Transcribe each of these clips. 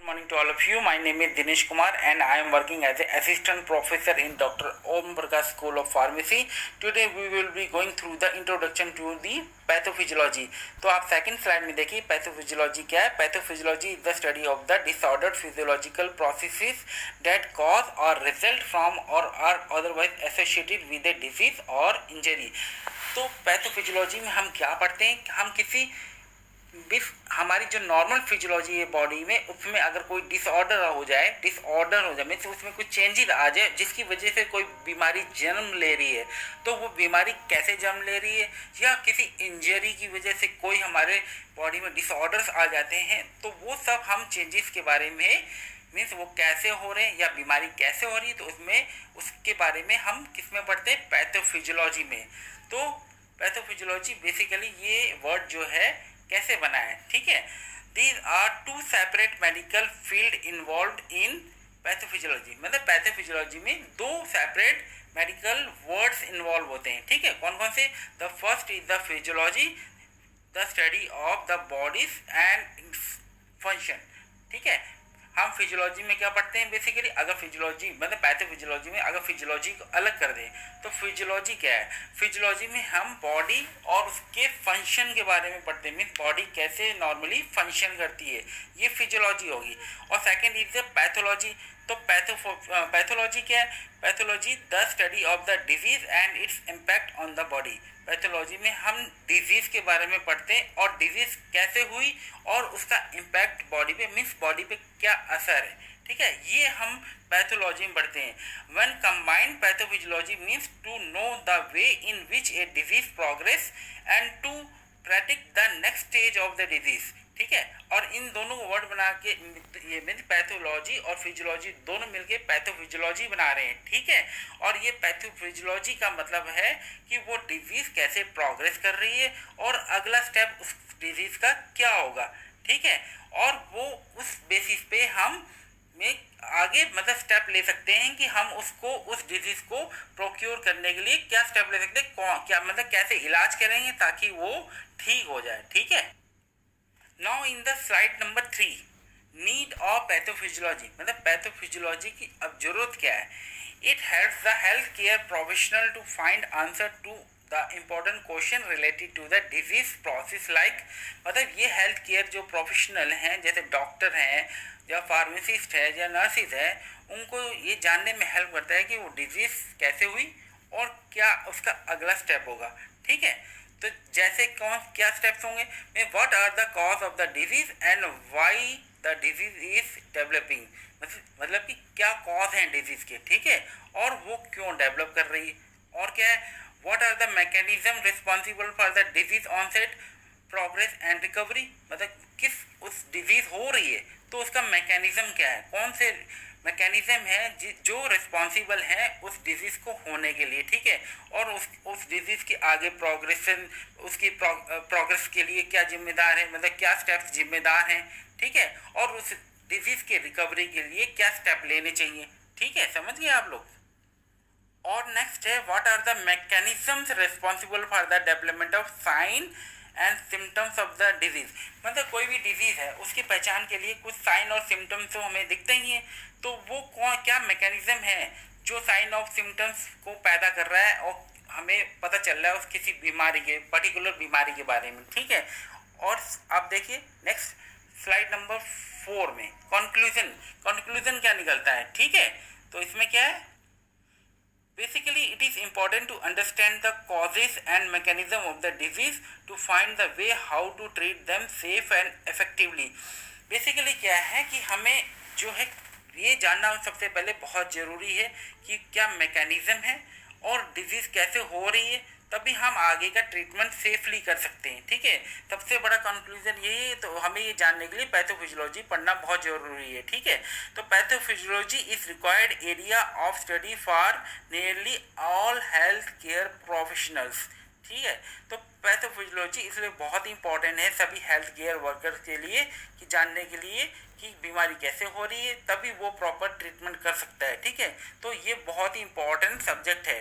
Good morning to all of you. My name is Dinesh Kumar and I am working as an assistant professor in Dr. Om Prakash School of Pharmacy. Today we will be going through the introduction to the pathophysiology. तो आप second slide में देखिए pathophysiology क्या है। Pathophysiology is the study of the disordered physiological processes that cause or result from or are otherwise associated with a disease or injury. तो pathophysiology में हम क्या पढ़ते हैं, हम किसी हमारी जो नॉर्मल फिजियोलॉजी है बॉडी में, उसमें अगर कोई डिसऑर्डर हो जाए मीन्स उसमें कुछ चेंजेस आ जाए जिसकी वजह से कोई बीमारी जन्म ले रही है, तो वो बीमारी कैसे जन्म ले रही है, या किसी इंजरी की वजह से कोई हमारे बॉडी में डिसऑर्डर्स आ जाते हैं, तो वो सब हम चेंजेस के बारे में मीन्स वो कैसे हो रहे हैं या बीमारी कैसे हो रही है, तो उसके बारे में हम किस में पढ़ते हैं, पैथोफिजियोलॉजी में। तो पैथोफिजियोलॉजी बेसिकली ये वर्ड जो है कैसे बना है, ठीक है। These are two separate medical field involved in pathophysiology. मतलब पैथोफिजियोलॉजी में दो सेपरेट मेडिकल वर्ड्स इन्वॉल्व होते हैं, ठीक है। कौन कौन से? The first is the physiology, the study of the bodies and function, ठीक है। हम फिजियोलॉजी में क्या पढ़ते हैं बेसिकली, अगर फिजियोलॉजी मतलब पैथोफिजियोलॉजी में अगर फिजियोलॉजी को अलग कर दें तो फिजियोलॉजी क्या है, फिजियोलॉजी में हम बॉडी और उसके फंक्शन के बारे में पढ़ते हैं, मीन्स बॉडी कैसे नॉर्मली फंक्शन करती है, ये फिजियोलॉजी होगी। और सेकेंड इज द पैथोलॉजी। तो पैथोलॉजी क्या है? Pathology the study of the disease and its impact on the body. Pathology में हम डिजीज़ के बारे में पढ़ते हैं और डिजीज़ कैसे हुई और उसका इम्पैक्ट बॉडी पे मीन्स बॉडी पे क्या असर है, ठीक है, ये हम पैथोलॉजी में पढ़ते हैं। When combined pathophysiology means to know the way in which a disease progress and to predict the next stage of the disease, ठीक है। और इन दोनों को वर्ड बना के ये मीन्स पैथोलॉजी और फिजियोलॉजी दोनों मिलके पैथोफिजियोलॉजी बना रहे हैं, ठीक है। और ये पैथोफिजियोलॉजी का मतलब है कि वो डिजीज कैसे प्रोग्रेस कर रही है और अगला स्टेप उस डिजीज का क्या होगा, ठीक है। और वो उस बेसिस पे हम आगे मतलब स्टेप ले सकते हैं कि हम उसको उस डिजीज को प्रोक्योर करने के लिए क्या स्टेप ले सकते हैं, क्या मतलब कैसे इलाज करेंगे ताकि वो ठीक हो जाए, ठीक है। Now in the slide number 3, need of pathophysiology. मतलब पैथोफिजियोलॉजी की अब जरूरत क्या है? It helps the healthcare professional to find answer to the important question related to the disease process like, मतलब ये हेल्थ केयर जो प्रोफेशनल हैं जैसे डॉक्टर हैं या फार्मासिस्ट है या नर्सिस है, उनको ये जानने में हेल्प करता है कि वो डिजीज कैसे हुई और क्या उसका अगला स्टेप होगा, ठीक है। तो जैसे क्या स्टेप्स होंगे, what are the cause of the disease and why the disease is developing, मतलब कि क्या कॉज हैं डिजीज के, ठीक है, और वो क्यों डेवलप कर रही है। और क्या है, what are the mechanism responsible for the disease onset progress and recovery, मतलब किस उस डिजीज हो रही है तो उसका मैकेनिज्म क्या है, कौन से मैकेनिज्म है जो रिस्पॉन्सिबल है उस डिजीज़ को होने के लिए, ठीक है। और उस डिजीज़ के आगे प्रोग्रेशन उसकी प्रोग्रेस के लिए क्या जिम्मेदार है, मतलब क्या स्टेप्स जिम्मेदार हैं, ठीक है। और उस डिजीज़ के रिकवरी के लिए क्या स्टेप लेने चाहिए, ठीक है, समझ गए आप लोग। और नेक्स्ट है what are the mechanisms responsible for the development of sign and symptoms of the disease. मतलब कोई भी डिजीज़ है उसकी पहचान के लिए कुछ साइन और सिम्टम्स तो हमें दिखते ही हैं, तो वो क्या मैकेनिज्म है जो साइन ऑफ सिम्टम्स को पैदा कर रहा है और हमें पता चल रहा है उस किसी बीमारी के पर्टिकुलर बीमारी के बारे में, ठीक है। और आप देखिए नेक्स्ट स्लाइड नंबर 4 में कंक्लूजन क्या निकलता है, ठीक है। तो इसमें क्या है, basically it is important to understand the causes and mechanism of the disease to find the way how to treat them safe and effectively। basically क्या है कि हमें जो है ये जानना सबसे पहले बहुत ज़रूरी है कि क्या मैकेनिज्म है और डिजीज़ कैसे हो रही है, तभी हम आगे का ट्रीटमेंट सेफली कर सकते हैं, ठीक है। सबसे बड़ा कंक्लूजन यही है, तो हमें ये जानने के लिए पैथोफिजियोलॉजी पढ़ना बहुत ज़रूरी है, ठीक है। तो pathophysiology is required area of study for nearly all health care professionals, ठीक है। तो पैथोफिजियोलॉजी इसलिए बहुत इंपॉर्टेंट है सभी हेल्थ केयर वर्कर्स के लिए कि जानने के लिए कि बीमारी कैसे हो रही है, तभी वो प्रॉपर ट्रीटमेंट कर सकता है, ठीक है। तो ये बहुत ही इंपॉर्टेंट सब्जेक्ट है।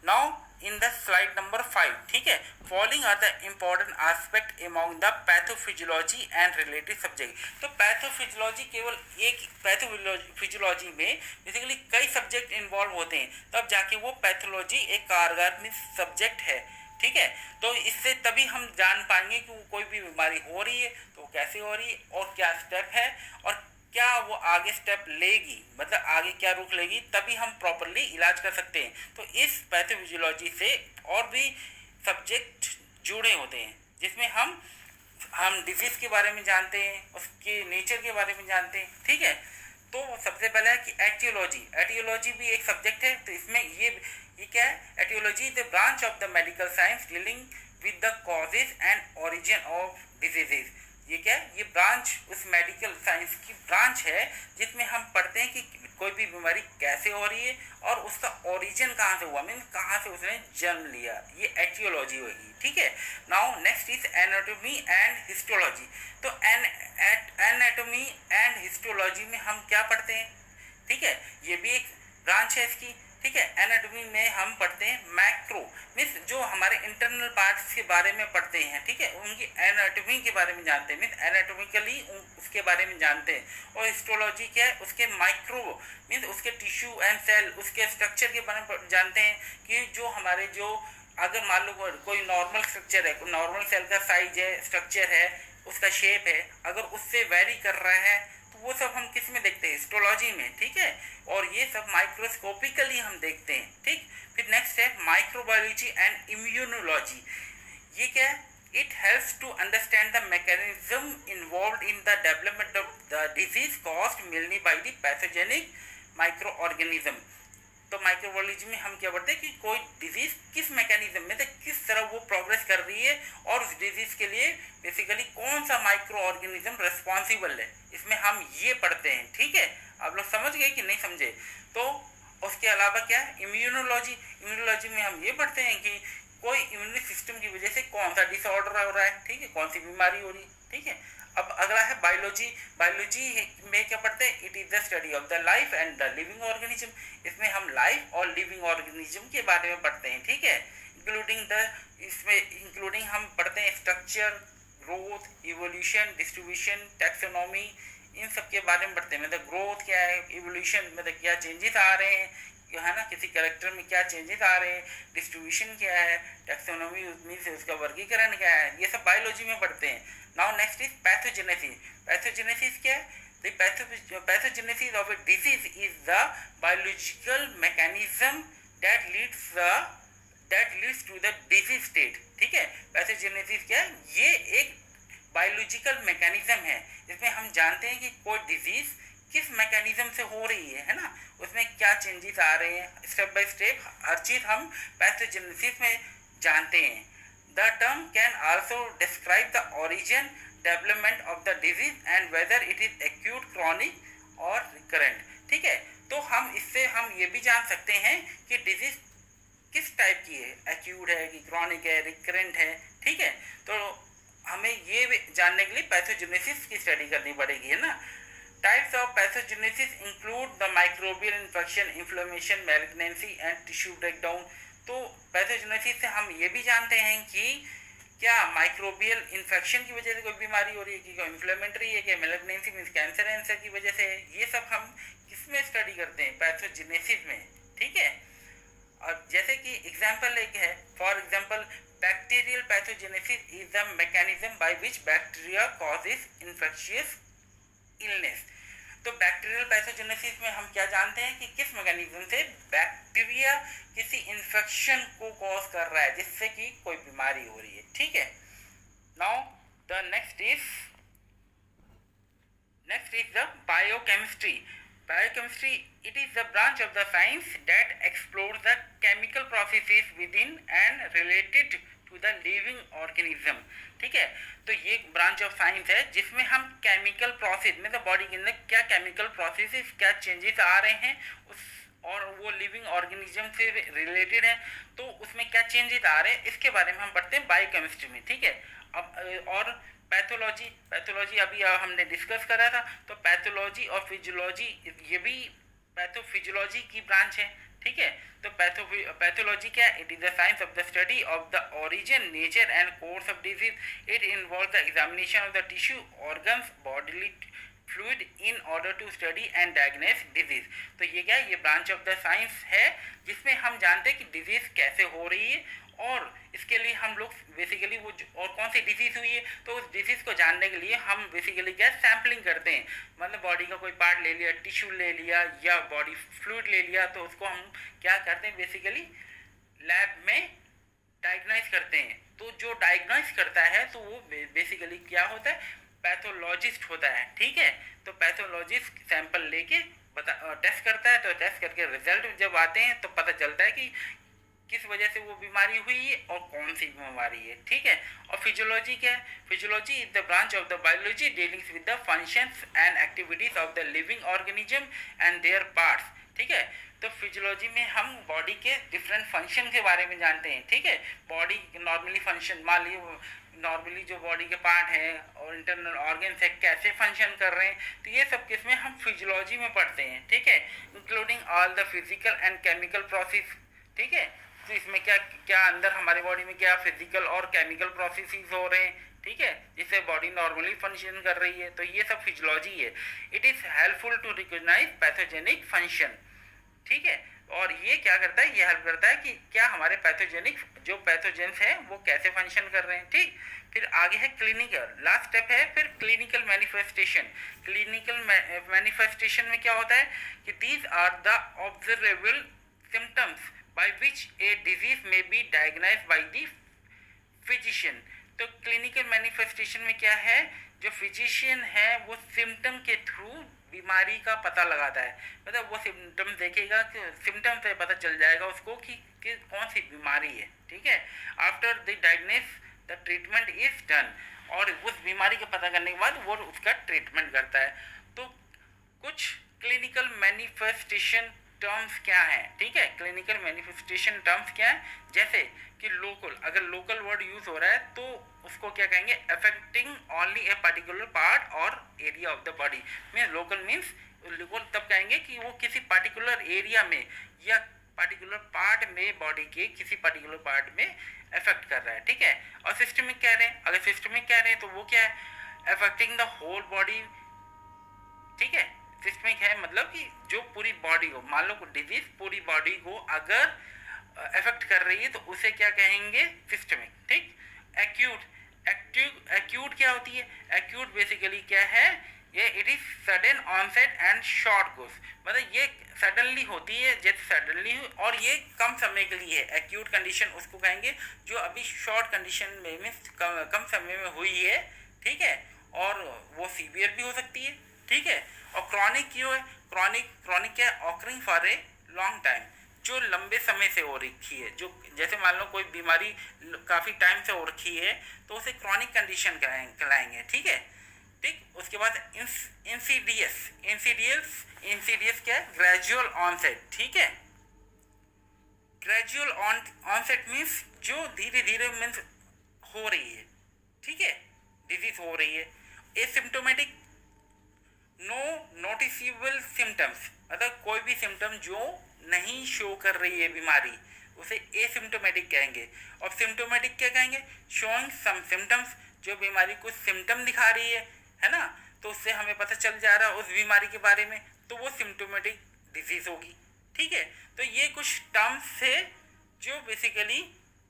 Now in the slide number 5, ठीक है, following are the important aspect among the pathophysiology and related subject. तो पैथोफिजियोलॉजी केवल एक, पैथोफिजियोलॉजी में बेसिकली कई सब्जेक्ट इन्वॉल्व होते हैं, तब जाके वो पैथोलॉजी एक कारगर में सब्जेक्ट है, ठीक है। तो इससे तभी हम जान पाएंगे कि वो कोई भी बीमारी हो रही है तो वो कैसे हो रही है और क्या स्टेप है और क्या वो आगे स्टेप लेगी, मतलब आगे क्या रुख लेगी, तभी हम प्रॉपरली इलाज कर सकते हैं। तो इस पैथोफिजियोलॉजी से और भी सब्जेक्ट जुड़े होते हैं, जिसमें हम डिजीज के बारे में जानते हैं, उसके नेचर के बारे में जानते हैं, ठीक है। तो सबसे पहले है कि एटियोलॉजी। एटियोलॉजी भी एक सब्जेक्ट है। तो इसमें ये क्या है, aetiology is the branch of the medical science dealing with the causes and origin of diseases. ये क्या है, ये ब्रांच उस मेडिकल साइंस की ब्रांच है जिसमें हम पढ़ते हैं कि कोई भी बीमारी कैसे हो रही है और उसका ओरिजिन कहाँ से हुआ, मीन कहाँ से उसने जन्म लिया, ये एटियोलॉजी होगी, ठीक है। Now next is anatomy and histology. तो एनाटॉमी एंड हिस्टोलॉजी में हम क्या पढ़ते हैं, ठीक है, ये भी एक ब्रांच है इसकी, ठीक है। एनाटॉमी में हम पढ़ते हैं मैक्रो, मीन्स जो हमारे इंटरनल पार्ट्स के बारे में पढ़ते हैं, ठीक है, उनकी एनाटॉमी के बारे में जानते हैं, मीन्स एनाटॉमिकली उसके बारे में जानते हैं। और हिस्टोलॉजी क्या है, उसके माइक्रो मीन्स उसके टिश्यू एंड सेल, उसके स्ट्रक्चर के बारे में जानते हैं कि जो हमारे जो अगर मान लो कोई नॉर्मल स्ट्रक्चर है, नॉर्मल सेल का साइज है, स्ट्रक्चर है, उसका शेप है, अगर उससे वेरी कर रहा है तो वो सब हम किस में देखते हैं, हिस्टोलॉजी में, ठीक है। और ये सब माइक्रोस्कोपिकली हम देखते हैं, ठीक। फिर नेक्स्ट है माइक्रोबायोलॉजी एंड इम्यूनोलॉजी। ये क्या है, it helps to understand the mechanism involved in the development of the disease caused mainly by the pathogenic microorganism. तो माइक्रोबायोलॉजी में हम क्या पढ़ते हैं कि कोई डिजीज किस मैकेनिज्म में, किस तरह वो प्रोग्रेस कर रही है और उस डिजीज के लिए बेसिकली कौन सा माइक्रो ऑर्गेनिज्म रेस्पॉन्सिबल है, इसमें हम ये पढ़ते हैं, ठीक है। आप लोग समझ गए कि नहीं समझे। तो उसके अलावा क्या है, इम्यूनोलॉजी। इम्यूनोलॉजी में हम ये पढ़ते हैं कि कोई इम्यून सिस्टम की वजह से कौन सा डिसऑर्डर हो रहा है, ठीक है, कौन सी बीमारी हो रही है, ठीक है। अब अगला है बायोलॉजी। बायोलॉजी में क्या पढ़ते हैं, it is the study of the life and the living organism. इसमें हम लाइफ और लिविंग ऑर्गेनिज्म के बारे में पढ़ते हैं, ठीक है, इंक्लूडिंग हम पढ़ते हैं structure, growth, evolution, distribution, taxonomy, इन सब के बारे में पढ़ते हैं। मतलब ग्रोथ क्या है, इवोल्यूशन मतलब क्या चेंजेस आ रहे हैं, है ना, किसी कैरेक्टर में क्या चेंजेस आ रहे हैं, डिस्ट्रीब्यूशन क्या है, टैक्सोनॉमी मीन्स उसका वर्गीकरण क्या है, ये सब बायोलॉजी में पढ़ते हैं। Now next is pathogenesis. Pathogenesis क्या है, the pathogenesis of a disease is the biological mechanism that leads to the disease state, ठीक है। पैथोजेनेसिस क्या है, ये एक बायोलॉजिकल मैकेनिज्म है जिसमें हम जानते हैं कि कोई डिजीज किस मैकेनिज्म से हो रही है ना, उसमें क्या चेंजेस आ रहे हैं, स्टेप बाय स्टेप हर चीज हम पैथोजेनेसिस में जानते हैं। The term can also describe the origin, development of the disease and whether it is acute, chronic और रिकरेंट, ठीक है। तो इससे हम ये भी जान सकते हैं कि डिजीज किस टाइप की है, एक्यूट है कि क्रॉनिक है, रिकरेंट है, ठीक है। तो हमें ये जानने के लिए पैथोजेनेसिस की स्टडी करनी पड़ेगी, है ना। Types of pathogenesis include the microbial infection, inflammation, malignancy and tissue breakdown. तो पैथोजेनेसिस से हम ये भी जानते हैं कि क्या माइक्रोबियल इन्फेक्शन की वजह से कोई बीमारी हो रही है, कि कोई इन्फ्लेमेटरी है, क्या मैलिग्नेंसी मीन्स कैंसर की वजह से है, ये सब हम किसमें स्टडी करते हैं, पैथोजेनेसिस में, ठीक है। और जैसे कि एग्जाम्पल एक है, for example bacterial pathogenesis is the mechanism by which bacteria causes infectious illness. तो बैक्टीरियल पैथोजेनेसिस में हम क्या जानते हैं कि किस मैकेनिज्म से बैक्टीरिया किसी इन्फेक्शन को कॉज कर रहा है जिससे कि कोई बीमारी हो रही है, ठीक है। Now the next is the biochemistry. Biochemistry, it is the branch of the science that explores the chemical processes within and related to the living organism, ठीक है। तो ये एक ब्रांच ऑफ साइंस है जिसमें हम केमिकल प्रोसेस में, तो बॉडी के अंदर क्या केमिकल प्रोसेसेस, क्या चेंजेस आ रहे हैं उस, और वो लिविंग ऑर्गेनिज्म से रिलेटेड है, तो उसमें क्या चेंजेस आ रहे हैं, इसके बारे में हम पढ़ते हैं बायोकेमिस्ट्री में, ठीक है। अब और पैथोलॉजी अभी हमने डिस्कस करा था। तो पैथोलॉजी और फिजियोलॉजी, ये भी पैथोफिजियोलॉजी की ब्रांच है, ठीक है। तो पैथोलॉजी क्या है? It is the science of the study of the origin, nature and course of disease. It involve the examination of the tissue, organs, bodily fluid in order to study and diagnose disease. तो ये क्या है? ये branch of the science है जिसमें हम जानते हैं कि डिजीज कैसे हो रही है, और इसके लिए हम लोग बेसिकली और कौन सी डिजीज हुई है, तो उस डिजीज को जानने के लिए हम बेसिकली क्या सैम्पलिंग करते हैं। मतलब बॉडी का कोई पार्ट ले लिया, टिश्यू ले लिया या बॉडी फ्लूइड ले लिया, तो उसको हम क्या करते हैं बेसिकली लैब में डायग्नाइज करते हैं। तो जो डायग्नाइज करता है तो वो बेसिकली क्या होता है? पैथोलॉजिस्ट होता है। ठीक है। तो पैथोलॉजिस्ट सैंपल लेके टेस्ट करता है, तो टेस्ट करके रिजल्ट जब आते हैं तो पता चलता है कि किस वजह से वो बीमारी हुई है और कौन सी बीमारी है। ठीक है। और फिजियोलॉजी क्या है? Physiology is the branch of the biology dealing with the functions and activities of the living organism and there parts. ठीक है। तो फिजियोलॉजी में हम बॉडी के डिफरेंट फंक्शन के बारे में जानते हैं। ठीक है। बॉडी नॉर्मली फंक्शन, मान लीजिए नॉर्मली जो बॉडी के पार्ट हैं और इंटरनल ऑर्गन्स है कैसे फंक्शन कर रहे हैं, तो ये सब किसमें हम फिजियोलॉजी में पढ़ते हैं। ठीक है। Including all the physical and chemical process. ठीक है। तो इसमें क्या क्या अंदर हमारे बॉडी में क्या फिजिकल और केमिकल प्रोसेसेस हो रहे हैं। ठीक है। जिससे बॉडी नॉर्मली फंक्शन कर रही है, तो ये सब फिजियोलॉजी है। It is helpful to recognise pathogenic function. ठीक है। और ये क्या करता है? ये हेल्प करता है कि क्या हमारे पैथोजेनिक जो पैथोजेंस हैं वो कैसे फंक्शन कर रहे हैं। ठीक। फिर आगे है क्लिनिकल, लास्ट स्टेप है फिर क्लिनिकल मैनिफेस्टेशन। क्लिनिकल मैनिफेस्टेशन में क्या होता है कि these are the observable symptoms by which a disease may be diagnosed by the physician। तो क्लिनिकल मैनिफेस्टेशन में क्या है? जो फिजिशियन है वो सिम्टम के थ्रू बीमारी का पता लगाता है। मतलब वो सिम्टम देखेगा कि सिम्टम से पता चल जाएगा उसको कि कौन सी बीमारी है। ठीक है। After the diagnose the treatment is done. और उस बीमारी का पता करने के बाद वो उसका ट्रीटमेंट करता है। तो कुछ क्लिनिकल मैनिफेस्टेशन टर्म्स क्या है? ठीक है। क्लिनिकल मैनिफेस्टेशन टर्म्स क्या है? जैसे कि लोकल, अगर लोकल वर्ड यूज हो रहा है तो उसको क्या कहेंगे? Affecting only a particular part और area of the body. Means local means local तब कहेंगे कि वो किसी पर्टिकुलर एरिया में या पर्टिकुलर पार्ट में, बॉडी के किसी पर्टिकुलर पार्ट में अफेक्ट कर रहा है। ठीक है। और सिस्टमिक कह रहे हैं, अगर सिस्टमिक कह रहे हैं तो वो क्या है? Affecting the whole body. ठीक है। सिस्टमिक है मतलब कि जो पूरी बॉडी को, मान लो डिजीज पूरी बॉडी को अगर अफेक्ट कर रही है तो उसे क्या कहेंगे? सिस्टमिक। ठीक। एक्यूट, एक्यूट क्या होती है? एक्यूट बेसिकली क्या है? ये it is sudden onset and short course. मतलब ये सडनली होती है, जैसे सडनली, और ये कम समय के लिए है। एक्यूट कंडीशन उसको कहेंगे जो अभी शॉर्ट कंडीशन में मीन्स कम समय में हुई है। ठीक है। और वो सीवियर भी हो सकती है। ठीक है। और क्रॉनिक क्यों है? क्रॉनिक क्या है? Occurring for a long time, जो लंबे समय से हो रखी है। जो जैसे मान लो कोई बीमारी काफ़ी टाइम से हो रखी है तो उसे क्रॉनिक कंडीशन कहलाएंगे। ठीक है। ठीक। उसके बाद इंसीडियस क्या है? Gradual onset. ठीक है। ग्रेजुअल ऑनसेट मीन्स जो धीरे धीरे मीन्स हो रही है। ठीक है। डिजीज हो रही है। एसिम्प्टोमेटिक, नो नोटिसेबल सिम्टम्स, मतलब कोई भी सिम्टम जो नहीं शो कर रही है बीमारी, उसे एसिम्प्टोमेटिक कहेंगे। और सिम्प्टोमेटिक क्या कहेंगे? शोइंग सम सिम्टम्स, जो बीमारी कुछ सिम्टम दिखा रही है ना, तो उससे हमें पता चल जा रहा है उस बीमारी के बारे में, तो वो सिम्प्टोमेटिक डिजीज होगी। ठीक है। तो ये कुछ टर्म्स है जो बेसिकली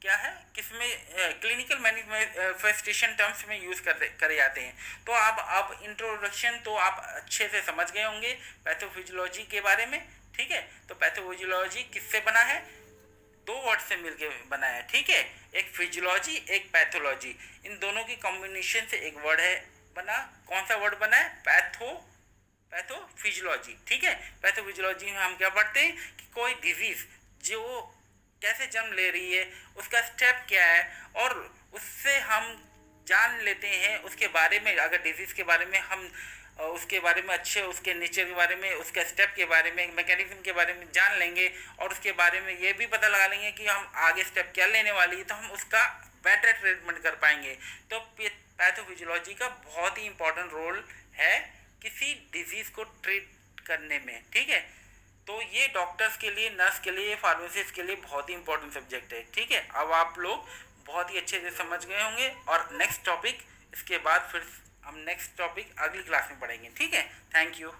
क्या है, किसमें क्लिनिकल मैनिफेस्टेशन टर्म्स में यूज करे जाते हैं। तो आप अब इंट्रोडक्शन तो आप अच्छे से समझ गए होंगे पैथोफिजियोलॉजी के बारे में। ठीक है। तो पैथोफिजियोलॉजी किससे बना है? दो वर्ड से मिलके बना है। ठीक है। एक फिजियोलॉजी, एक पैथोलॉजी, इन दोनों की कॉम्बिनेशन से एक वर्ड है बना। कौन सा वर्ड बना है? पैथोफिजियोलॉजी। ठीक है। पैथोफिजियोलॉजी में हम क्या पढ़ते हैं कि कोई डिजीज जो कैसे जन्म ले रही है, उसका स्टेप क्या है, और उससे हम जान लेते हैं उसके बारे में। अगर डिजीज के बारे में हम उसके बारे में अच्छे, उसके नेचर के बारे में, उसके स्टेप के बारे में, मैकेनिज्म के बारे में जान लेंगे, और उसके बारे में ये भी पता लगा लेंगे कि हम आगे स्टेप क्या लेने वाली है, तो हम उसका बेटर ट्रीटमेंट कर पाएंगे। तो पैथोफिजियोलॉजी का बहुत ही इंपॉर्टेंट रोल है किसी डिजीज को ट्रीट करने में। ठीक है। तो ये डॉक्टर्स के लिए, नर्स के लिए, फार्मासिस्ट के लिए बहुत ही इंपॉर्टेंट सब्जेक्ट है। ठीक है, अब आप लोग बहुत ही अच्छे से समझ गए होंगे, और नेक्स्ट टॉपिक इसके बाद फिर हम नेक्स्ट टॉपिक अगली क्लास में पढ़ेंगे। ठीक है, थैंक यू।